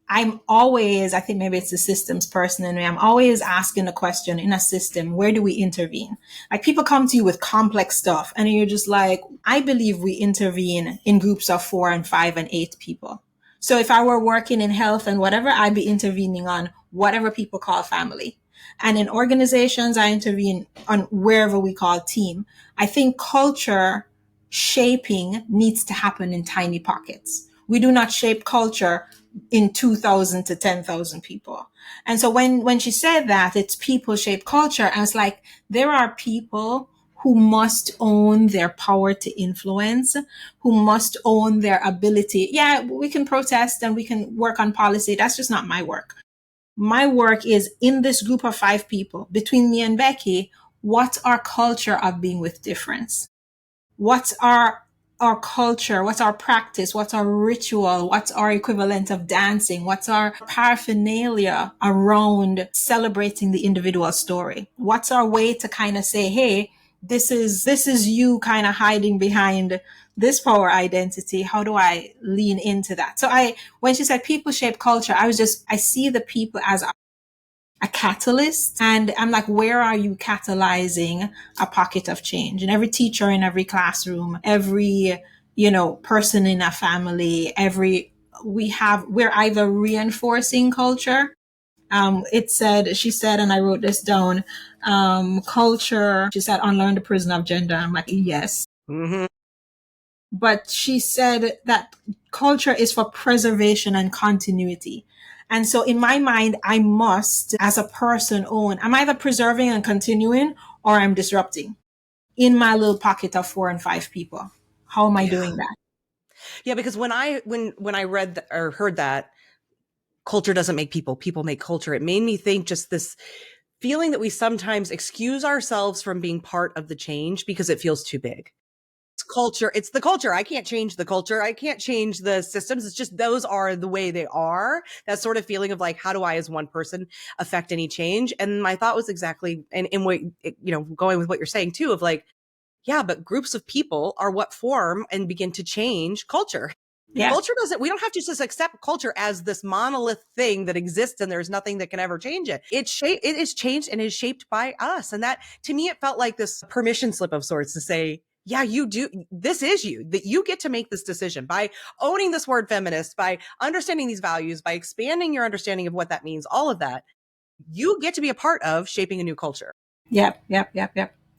I'm always, I think maybe it's the systems person in me, I'm always asking the question in a system, where do we intervene? Like people come to you with complex stuff and you're just like, I believe we intervene in groups of 4 and 5 and 8 people. So if I were working in health and whatever, I'd be intervening on whatever people call family. And in organizations, I intervene on wherever we call team. I think culture shaping needs to happen in tiny pockets. We do not shape culture in 2,000 to 10,000 people. And so when she said that it's people shape culture, I was like, there are people who must own their power to influence, who must own their ability. Yeah, we can protest and we can work on policy. That's just not my work. My work is in this group of 5 people, between me and Becky, what's our culture of being with difference? What's our culture? What's our practice? What's our ritual? What's our equivalent of dancing? What's our paraphernalia around celebrating the individual story? What's our way to kind of say, hey, this is you kind of hiding behind this power identity. How do I lean into that? So when she said people shape culture, I see the people as a catalyst. And I'm like, where are you catalyzing a pocket of change? And every teacher in every classroom, every, person in a family, we're either reinforcing culture. She said, and I wrote this down, culture, she said, unlearn the prison of gender. I'm like, yes. Mm-hmm. But she said that culture is for preservation and continuity. And so in my mind, I must, as a person, I'm either preserving and continuing or I'm disrupting in my little pocket of 4 and 5 people. How am I doing that? Yeah, because when I read or heard that culture doesn't make people, people make culture, it made me think just this feeling that we sometimes excuse ourselves from being part of the change because it feels too big. Culture, it's the culture. I can't change the culture. I can't change the systems. It's just those are the way they are. That sort of feeling of like, how do I as one person affect any change? And my thought was exactly, and in what, going with what you're saying too, of like, yeah, but groups of people are what form and begin to change culture. Yeah. Culture doesn't, we don't have to just accept culture as this monolith thing that exists and there's nothing that can ever change it. It is changed and is shaped by us. And that to me, it felt like this permission slip of sorts to say, yeah, you do. This is you, that you get to make this decision by owning this word feminist, by understanding these values, by expanding your understanding of what that means, all of that. You get to be a part of shaping a new culture. Yep. Yeah,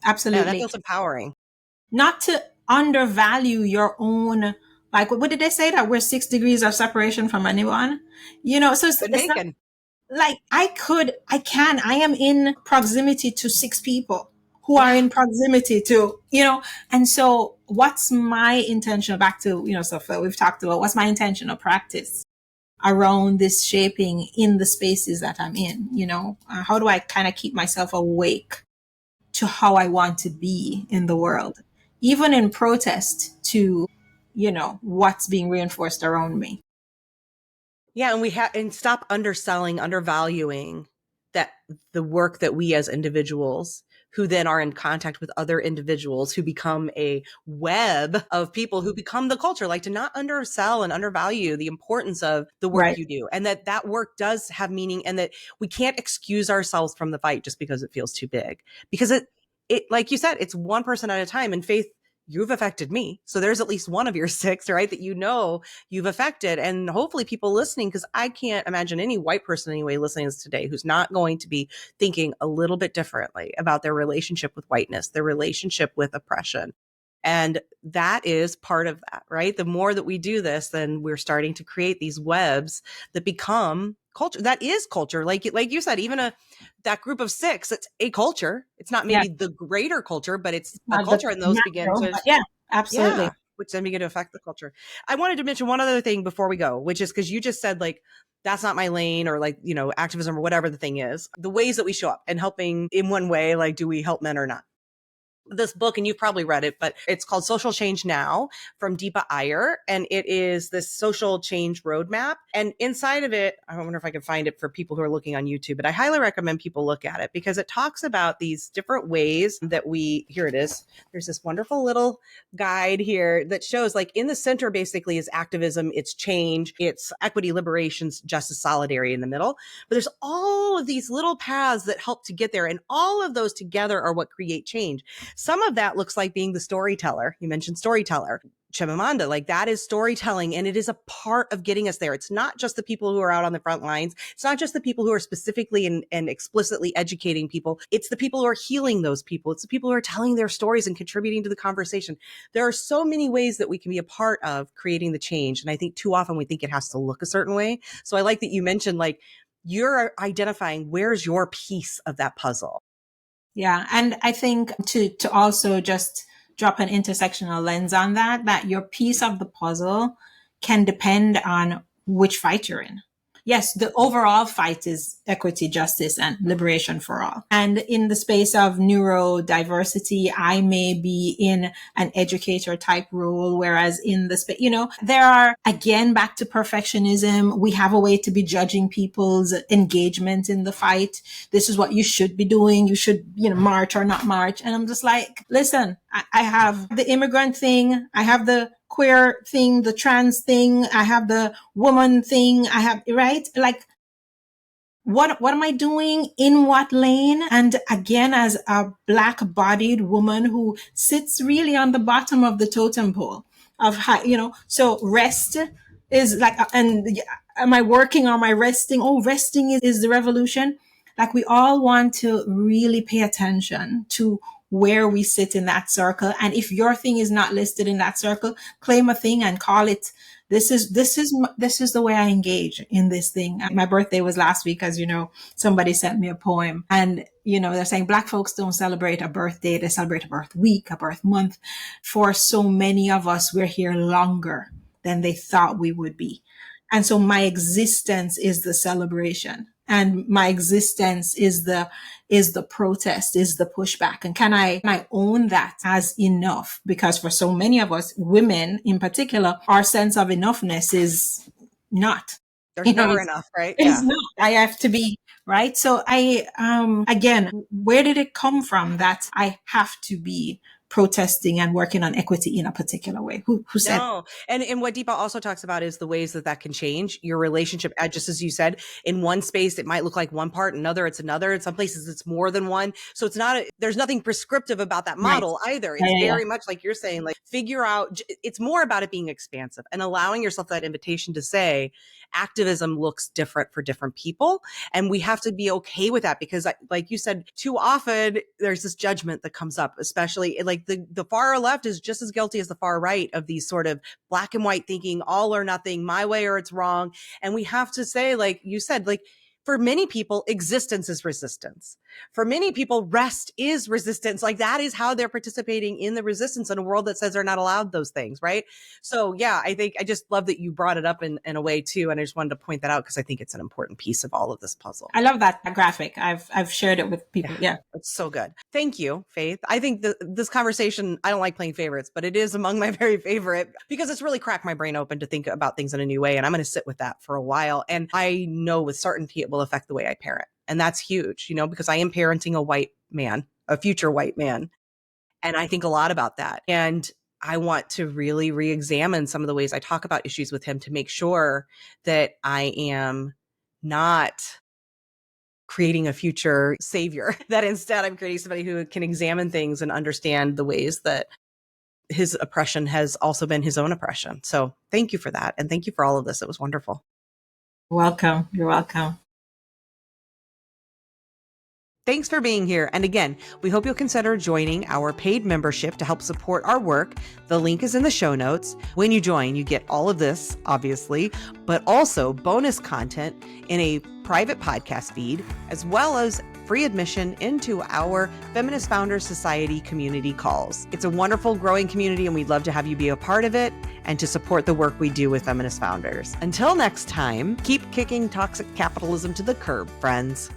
Absolutely. that feels empowering. Not to undervalue your own, like, what did they say, that we're 6 degrees of separation from anyone? So it's not like I am in proximity to 6 people who are in proximity to, and so what's my intention, back to, stuff that we've talked about, what's my intentional practice around this shaping in the spaces that I'm in, how do I kind of keep myself awake to how I want to be in the world, even in protest to, what's being reinforced around me. Yeah, and and stop underselling, undervaluing that the work that we as individuals who then are in contact with other individuals who become a web of people who become the culture, like to not undersell and undervalue the importance of the work Right. you do, and that work does have meaning, and that we can't excuse ourselves from the fight just because it feels too big, because it like you said, it's one person at a time. And Faith, you've affected me. So there's at least one of your 6, right, that you've affected. And hopefully people listening, because I can't imagine any white person anyway listening to this today who's not going to be thinking a little bit differently about their relationship with whiteness, their relationship with oppression. And that is part of that, right? The more that we do this, then we're starting to create these webs that become culture. That is culture. Like you said, even that group of 6, it's a culture. It's not maybe the greater culture, but it's a Not the culture. And those begin macro, to, but yeah, absolutely. yeah, which then begin to affect the culture. I wanted to mention one other thing before we go, which is because you just said, like, that's not my lane, or like, activism or whatever the thing is, the ways that we show up and helping in one way, like, do we help men or not? This book, and you've probably read it, but it's called Social Change Now from Deepa Iyer. And it is this social change roadmap. And inside of it, I wonder if I can find it for people who are looking on YouTube, but I highly recommend people look at it because it talks about these different ways that here it is. There's this wonderful little guide here that shows, like, in the center basically is activism, it's change, it's equity, liberations, justice, solidarity in the middle. But there's all of these little paths that help to get there. And all of those together are what create change. Some of that looks like being the storyteller. You mentioned storyteller. Chimamanda, like, that is storytelling, and it is a part of getting us there. It's not just the people who are out on the front lines. It's not just the people who are specifically and explicitly educating people. It's the people who are healing those people. It's the people who are telling their stories and contributing to the conversation. There are so many ways that we can be a part of creating the change. And I think too often we think it has to look a certain way. So I like that you mentioned, like, you're identifying where's your piece of that puzzle. Yeah. And I think to also just drop an intersectional lens on that your piece of the puzzle can depend on which fight you're in. yes, the overall fight is equity, justice, and liberation for all. And in the space of neurodiversity, I may be in an educator type role, whereas in the space, there are, again, back to perfectionism. We have a way to be judging people's engagement in the fight. This is what you should be doing. You should, march or not march. And I'm just like, listen, I have the immigrant thing. I have the queer thing, the trans thing. I have the woman thing. I have, right? Like, what am I doing in what lane? And again, as a Black bodied woman who sits really on the bottom of the totem pole of how, so rest is like, and am I working on my resting? Oh, resting is the revolution. Like, we all want to really pay attention to where we sit in that circle. And if your thing is not listed in that circle, claim a thing and call it. This is the way I engage in this thing. My birthday was last week, as you know. Somebody sent me a poem, and they're saying Black folks don't celebrate a birthday; they celebrate a birth week, a birth month. For so many of us, we're here longer than they thought we would be, and so my existence is the celebration, and my existence is the protest, is the pushback. And can I own that as enough? Because for so many of us, women in particular, our sense of enoughness is not. There's never enough, right? It's not. I have to be, right? So again, where did it come from that I have to be protesting and working on equity in a particular way? Who said? No. And what Deepa also talks about is the ways that can change your relationship. Just as you said, in one space, it might look like one part, another, it's another. In some places, it's more than one. So it's not, there's nothing prescriptive about that model either. It's very much like you're saying, like, figure out, it's more about it being expansive and allowing yourself that invitation to say, activism looks different for different people. And we have to be okay with that, because like you said, too often there's this judgment that comes up, especially like the far left is just as guilty as the far right of these sort of black and white thinking, all or nothing, my way or it's wrong. And we have to say, like you said, like, for many people, existence is resistance. For many people, rest is resistance. Like, that is how they're participating in the resistance in a world that says they're not allowed those things, right? So yeah, I think I just love that you brought it up in a way too. And I just wanted to point that out because I think it's an important piece of all of this puzzle. I love that graphic. I've shared it with people. Yeah. It's so good. Thank you, Faith. I think this conversation, I don't like playing favorites, but it is among my very favorite because it's really cracked my brain open to think about things in a new way. And I'm going to sit with that for a while. And I know with certainty it will affect the way I parent. And that's huge, because I am parenting a white man, a future white man. And I think a lot about that. And I want to really re-examine some of the ways I talk about issues with him to make sure that I am not creating a future savior, that instead I'm creating somebody who can examine things and understand the ways that his oppression has also been his own oppression. So thank you for that. And thank you for all of this. It was wonderful. Welcome. You're welcome. Thanks for being here. And again, we hope you'll consider joining our paid membership to help support our work. The link is in the show notes. When you join, you get all of this, obviously, but also bonus content in a private podcast feed, as well as free admission into our Feminist Founders Society community calls. It's a wonderful growing community, and we'd love to have you be a part of it and to support the work we do with Feminist Founders. Until next time, keep kicking toxic capitalism to the curb, friends.